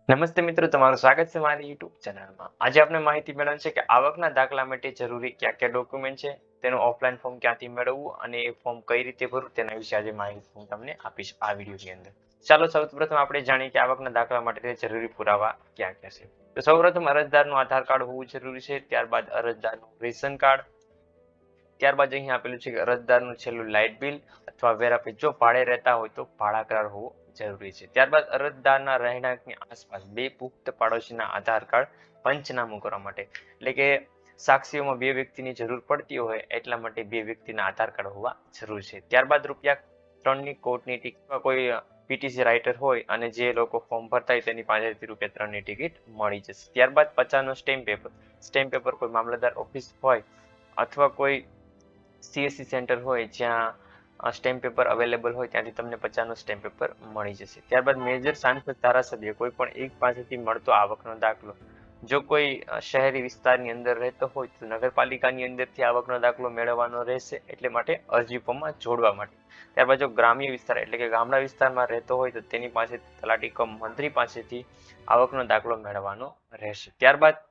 નમસ્તે મિત્રો, તમારું સ્વાગત છે મારી યુટ્યુબ ચેનલમાં. આજે આપણે માહિતી મેળવવાની છે કે આવકના દાખલા માટે જરૂરી કયા કયા ડોક્યુમેન્ટ છે, તેનું ઓફલાઈન ફોર્મ ક્યાંથી મેળવવું અને એ ફોર્મ કઈ રીતે ભરવું તેના વિશે આજે માહિતી હું તમને આપીશ આ વિડીયોની અંદર. ચાલો સૌપ્રથમ આપણે જાણીએ કે આવકના દાખલા માટે જરૂરી પુરાવા ક્યાં ક્યાં છે. તો સૌપ્રથમ અરજદારનું આધાર કાર્ડ હોવું જરૂરી છે, ત્યારબાદ અરજદારનું રેશન કાર્ડ, ત્યારબાદ અહીં આપેલું છે કે અરજદારનું છેલ્લું લાઇટ બિલ અથવા વેરા જો ભાડે રહેતા હોય તો ભાડા કરાર હોવો જરૂરી છે. ત્યારબાદ અરજદારના રહેણાંકની આસપાસ બે પુખ્ત પાડોશીના આધાર કાર્ડ પંચનામું કરવા માટે, એટલે કે સાક્ષીઓમાં બે વ્યક્તિની જરૂર પડતી હોય એટલા માટે બે વ્યક્તિના આધાર કાર્ડ હોવા જરૂર છે. ત્યારબાદ ₹3ની કોર્ટની ટિકિટ, કોઈ પીટીસી રાઇટર હોય અને જે લોકો ફોર્મ ભરતા હોય તેની પાસેથી ₹3ની ટિકિટ મળી જશે. ત્યારબાદ 50નો સ્ટેમ્પ પેપર કોઈ મામલતદાર ઓફિસ હોય અથવા કોઈ સીએસસી સેન્ટર હોય જ્યાં સ્ટેમ્પ પેપર અવેલેબલ હોય ત્યાંથી તમને 50નો સ્ટેમ્પ પેપર મળી જશે. ત્યારબાદ મેજર સાંસદ ધારાસભ્ય કોઈ પણ એક પાસેથી મળતો આવકનો દાખલો. જો કોઈ શહેરી વિસ્તારની અંદર રહેતો હોય તો નગરપાલિકાની અંદરથી આવકનો દાખલો મેળવવાનો રહેશે, એટલે માટે અરજી ફોર્મમાં જોડવા માટે. ત્યારબાદ જો ગ્રામ્ય વિસ્તાર એટલે કે ગામડા વિસ્તારમાં રહેતો હોય તો તેની પાસેથી તલાટી કમ મંત્રી પાસેથી આવકનો દાખલો મેળવવાનો રહેશે. ત્યારબાદ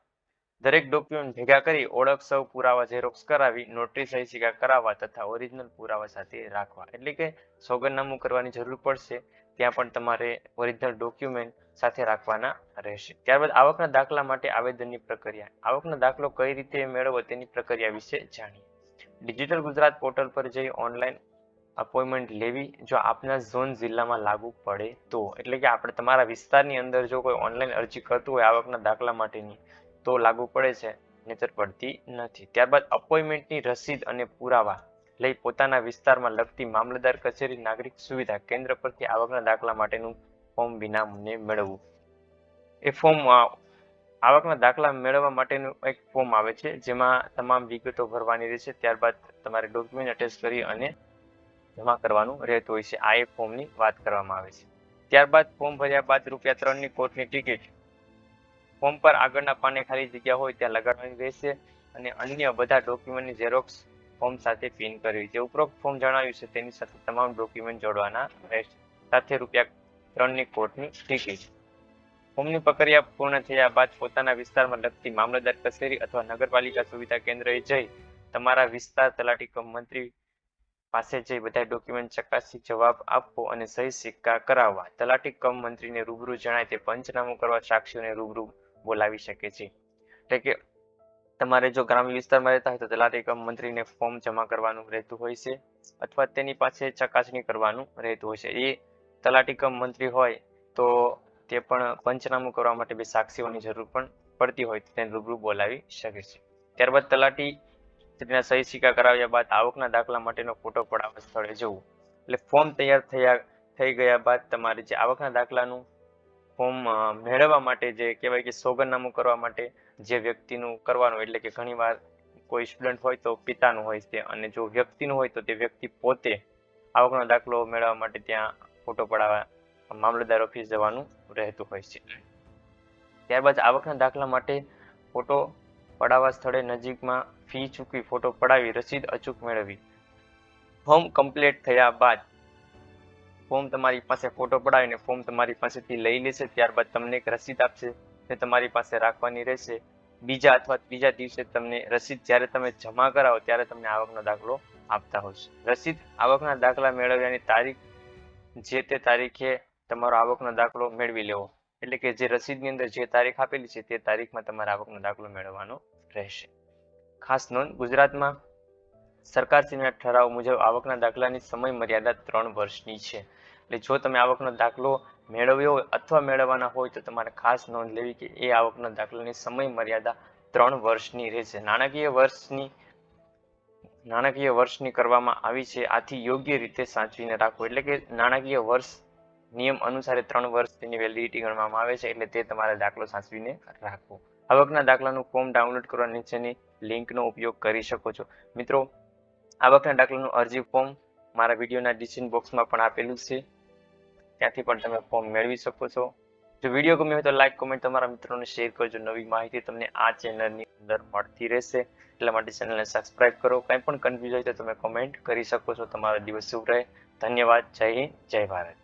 દરેક ડોક્યુમેન્ટ ભેગા કરી ઓળખ સૌ પુરાવા ઝેરોક્સ કરાવી નોટરી સહી સિક્કા કરાવવા તથા ઓરિજિનલ પુરાવા સાથે રાખવા, એટલે કે સોગંદનામું કરવાની જરૂર પડશે ત્યાં પણ તમારે ઓરિજિનલ ડોક્યુમેન્ટ સાથે રાખવાના રહેશે. ત્યારબાદ આવકના દાખલા માટે આવેદનની પ્રક્રિયા. આવકનો દાખલો કઈ રીતે મેળવવો તેની પ્રક્રિયા વિશે જાણીએ. ડિજિટલ ગુજરાત પોર્ટલ પર જઈ ઓનલાઈન અપોઇન્ટમેન્ટ લેવી જો આપના ઝોન જિલ્લામાં લાગુ પડે તો, એટલે કે આપણે તમારા વિસ્તારની અંદર જો કોઈ ઓનલાઈન અરજી કરતું હોય આવકના દાખલા માટેની તો લાગુ પડે છે, નહીંતર પડતી નથી. ત્યારબાદ અપોઇન્ટમેન્ટની રસીદ અને પુરાવા લઈ પોતાના વિસ્તારમાં લગતી મામલતદાર કચેરી નાગરિક સુવિધા કેન્દ્ર પરથી આવકના દાખલા માટેનું ફોર્મ વિનામૂલ્યે મેળવવું. એ ફોર્મ આવકના દાખલા મેળવવા માટેનું એક ફોર્મ આવે છે જેમાં તમામ વિગતો ભરવાની રહેશે. ત્યારબાદ તમારે ડોક્યુમેન્ટ અટેચ કરી અને જમા કરવાનું રહેતું હોય છે. આ એક ફોર્મની વાત કરવામાં આવે છે. ત્યારબાદ ફોર્મ ભર્યા બાદ ₹3ની કોર્ટની ટિકિટ ફોર્મ પર આગળના પાને ખાલી જગ્યા હોય ત્યાં લગાડવાની રહેશે અને અન્ય બધા ડોક્યુમેન્ટની ઝેરોક્સ ફોર્મ સાથે પિન કરવી. જે ઉપરોક્ત ફોર્મ જણાવ્યું છે તેની સાથે તમામ ડોક્યુમેન્ટ જોડવાના રહેશે, સાથે ₹3ની કોર્ટની ટિકિટ. ફોર્મની પ્રક્રિયા પૂર્ણ થયા બાદ પોતાના વિસ્તારમાં લગતી મામલતદાર કચેરી અથવા નગરપાલિકા સુવિધા કેન્દ્રએ જઈ તમારા વિસ્તાર તલાટી કમ મંત્રી પાસે જઈ બધા ડોક્યુમેન્ટ ચકાસી જવાબ આપવો અને સહી સિક્કા કરાવવા. તલાટી કમ મંત્રીને રૂબરૂ જણાય તે પંચનામું કરવા સાક્ષીઓને રૂબરૂ બોલાવી શકે છે. એટલે કે તમારે જો ગ્રામ્ય વિસ્તારમાં રહેતા હોય તો તલાટી કમ મંત્રીને ફોર્મ જમા કરવાનું રહેતું હોય છે અથવા તેની પાસે ચકાસણી કરવાનું રહેતું હોય છે. એ તલાટી કમ મંત્રી હોય તો તે પણ પંચનામું કરવા માટે બે સાક્ષીઓની જરૂર પણ પડતી હોય તો તેને રૂબરૂ બોલાવી શકે છે. ત્યારબાદ તલાટી તેના સહી સિક્કા કરાવ્યા બાદ આવકના દાખલા માટેનો ફોટો પડાવવા સ્થળે જવું. એટલે ફોર્મ તૈયાર થઈ ગયા બાદ તમારે જે આવકના દાખલાનું ફોર્મ મેળવવા માટે જે કહેવાય કે સોગંદનામું કરવા માટે જે વ્યક્તિનું કરવાનું, એટલે કે ઘણીવાર કોઈ સ્ટુડન્ટ હોય તો પિતાનું હોય છે અને જો વ્યક્તિનું હોય તો તે વ્યક્તિ પોતે આવકનો દાખલો મેળવવા માટે ત્યાં ફોટો પડાવવા મામલતદાર ઓફિસ જવાનું રહેતું હોય છે. ત્યારબાદ આવકના દાખલા માટે ફોટો પડાવવા સ્થળે નજીકમાં ફી ચૂકવી ફોટો પડાવી રસીદ અચૂક મેળવવી. ફોર્મ કમ્પ્લીટ થયા બાદ ફોર્મ તમારી પાસે ફોટો પડાવીને ફોર્મ તમારી પાસેથી લઈ લેશે. ત્યારબાદ તમને એક રસીદ આપશે તે તમારી પાસે રાખવાની રહેશે. બીજા અથવા ત્રીજા દિવસે તમને રસીદ જ્યારે તમે જમા કરાવો ત્યારે તમને આવકનો દાખલો આપતા હોય છે. રસીદ આવકના દાખલા મેળવ્યાની તારીખ જે તે તારીખે તમારો આવકનો દાખલો મેળવી લેવો, એટલે કે જે રસીદની અંદર જે તારીખ આપેલી છે તે તારીખમાં તમારે આવકનો દાખલો મેળવવાનો રહેશે. ખાસ નોંધ, ગુજરાતમાં સરકારશ્રીના ઠરાવ મુજબ આવકના દાખલાની સમય મર્યાદા 3 વર્ષની છે. એટલે જો તમે આવકનો દાખલો મેળવ્યો હોય અથવા મેળવવાના હોય તો તમારે ખાસ નોંધ લેવી કે એ આવકના દાખલાની સમય મર્યાદા 3 વર્ષની રહેશે. નાણાકીય વર્ષની કરવામાં આવી છે, આથી યોગ્ય રીતે સાચવીને રાખવું. એટલે કે નાણાકીય વર્ષ નિયમ અનુસાર 3 વર્ષ તેની વેલિડિટી ગણવામાં આવે છે, એટલે તે તમારે દાખલો સાચવીને રાખવો. આવકના દાખલાનું ફોર્મ ડાઉનલોડ કરવા નીચેની લિંકનો ઉપયોગ કરી શકો છો. મિત્રો, આવકના દાખલાનું અરજી ફોર્મ મારા વિડીયોના ડિસ્ક્રિપ્શન બોક્સમાં પણ આપેલું છે, ત્યાંથી પણ તમે ફોર્મ મેળવી શકો છો. જો વિડીયો ગમ્યો હોય તો લાઈક, કોમેન્ટ, તમારા મિત્રોને શેર કરજો. નવી માહિતી તમને આ ચેનલની અંદર મળતી રહેશે, એટલા માટે ચેનલને સબસ્ક્રાઇબ કરો. કંઈ પણ કન્ફ્યુઝ હોય તો તમે કોમેન્ટ કરી શકો છો. તમારો દિવસ શુભ રહે. ધન્યવાદ. જય હિન્દ, જય ભારત.